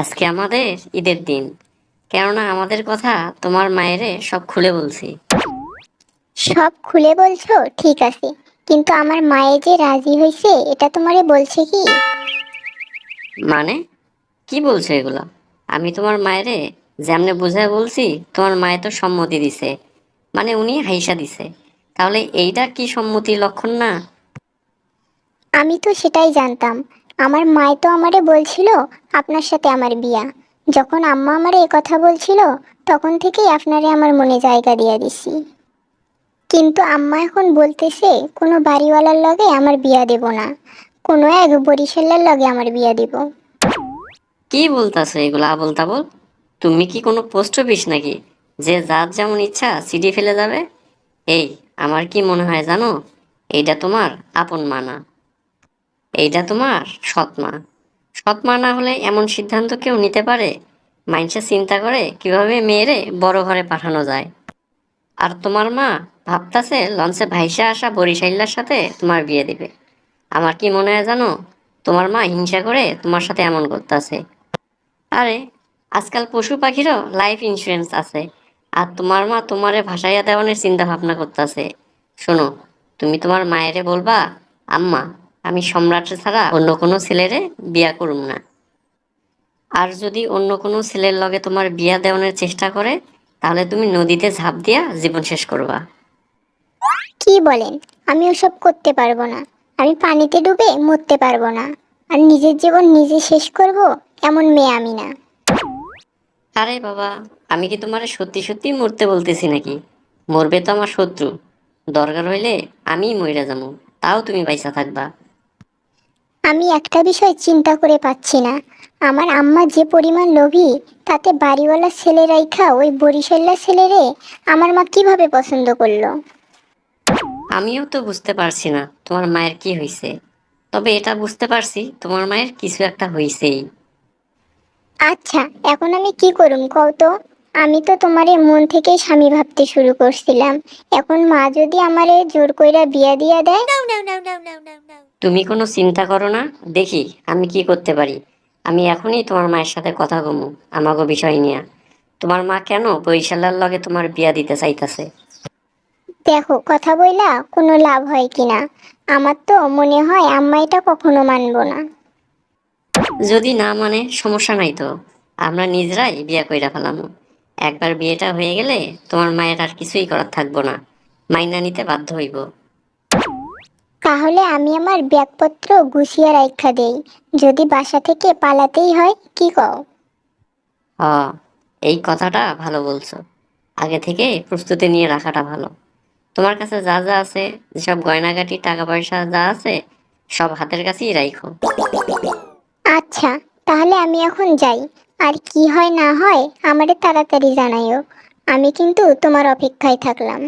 আজকে আমাদের ঈদের দিন, কেননা আমাদের কথা তোমার মায়েরে সব খুলে বলছি। সব খুলে বলছো ঠিক আছে, কিন্তু আমার মায়ে যে রাজি হয়েছে এটা তোমারে বলছে কি? মানে কি বলছো এগুলা? আমি তোমার মায়েরে যেমনে বুঝায় বলছি, তোমার মায়ে তো সম্মতি দিছে, মানে উনি হাইসা দিছে। তাহলে এইটা কি সম্মতির লক্ষণ না? আমি তো সেটাই জানতাম। আমার মায়ে তো আমারে বলছিল আপনার সাথে আমার বিয়া। যখন আম্মা আমারে এ কথা বলছিল তখন থেকেই আপনারে আমার মনে জায়গা দিয়ে দিছি। কিন্তু আম্মা এখন বলতেছে কোনো বাড়িওয়ালার লগে আমার বিয়া দেব না, কোনো এক বরিশালের লগে আমার বিয়া দিব। কি বলতাছো এগুলা আবোল তাবোল? তুমি কি কোনো পোস্ট অফিস নাকি যে যার যেমন ইচ্ছা সিডি ফেলে যাবে? এই, আমার কি মনে হয় জানো, এইটা তোমার আপন মা না, এইটা তোমার সৎ মা। সৎ মা না হলে এমন সিদ্ধান্ত কেউ নিতে পারে? মাইনসে চিন্তা করে কিভাবে মেয়েরে বড় ঘরে পাঠানো যায়। আর তোমার মা ভাবতাছে লঞ্চে ভাইসা আসা বরিশাইল্লার সাথে তোমার বিয়ে দিবে। আমার কি মনে হয় জানো, তোমার মা হিংসা করে তোমার সাথে এমন করতেছে। আরে, আজকাল পশু পাখিরও লাইফ ইন্স্যুরেন্স আছে, আর তোমার মা তোমারে ভাসাইয়া দেওয়ানোর চিন্তা ভাবনা করতেছে। শোনো, তুমি তোমার মায়েরে বলবা, আম্মা, আমি সম্রাট ছাড়া অন্য কোনো ছেলেরে বিয়া করুম না। আর যদি অন্য কোনো ছেলের লগে তোমার বিয়া দেওয়ানোর চেষ্টা করে, তাহলে তুমি নদীতে ঝাঁপ দিয়া জীবন শেষ করবা। কি বলেন? আমি ওসব করতে পারবো না। আমি পানিতে ডুবে মরতে পারবো না। আর নিজের জীবন নিজে শেষ করব, এমন মেয়ে আমি না। আরে বাবা, আমি কি তোমারে সত্যি সত্যি মরতে বলতেছি নাকি? মরবে তো আমার শত্রু, দরকার হইলে আমিই মইরা যাবো, তাও তুমি বাইসা থাকবা। আমি একটা বিষয় চিন্তা করে পাচ্ছি না। আমার আম্মা যে পরিমাণ লোভী, তাতে বাড়িওয়ালা ছেলে রাইখা ওই বরিশাল্লা ছেলেরে আমার মা কিভাবে পছন্দ করলো? আমিও তো বুঝতে পারছি না তোমার মায়ের কি হয়েছে, তবে এটা বুঝতে পারছি তোমার মায়ের কিছু একটা হয়েছেই। আচ্ছা, এখন আমি কি করুম কও তো? আমি তো তোমারে মন থেকেই স্বামী ভাবতে শুরু করছিলাম। এখন মা যদি আমারে জোর কইরা বিয়া দিয়া দেয়? তুমি কোনো চিন্তা করো না, দেখি আমি কি করতে পারি। আমি এখনই তোমার মায়ের সাথে কথা কমু আমাগো বিষয় নিয়ে। তোমার মা কেন বরিশালার লগে তোমার বিয়া দিতে চাইতাছে? দেখো, কথা বইলা কোনো লাভ হয় কিনা। আমার তো মনে হয় আম্মা এটা কখনো মানবো না। যদি না মানে সমস্যা নাই তো, আমরা নিজেরাই বিয়া কইরা ফেলামু। একবার বিয়েটা হয়ে গেলে তোমার মায়ের আর কিছুই করার থাকবো না, মাইনা নিতে বাধ্য হইব। তাহলে আমি আমার ব্যাগপত্র গুছিয়ে রাইখা দেই, যদি বাসা থেকে পালাতেই হয়, কি কও? হ, এই কথাটা ভালো বলছো। আগে থেকে প্রস্তুতি নিয়ে রাখাটা ভালো। তোমার কাছে যা যা আছে, যেসব গয়নাগাটি টাকা পয়সা যা আছে, সব হাতের কাছেই রাখো। আচ্ছা, তাহলে আমি এখন যাই। আর কি হয় না হয় আমারে তাড়াতাড়ি জানাইও। আমি কিন্তু তোমার অপেক্ষায় থাকলাম।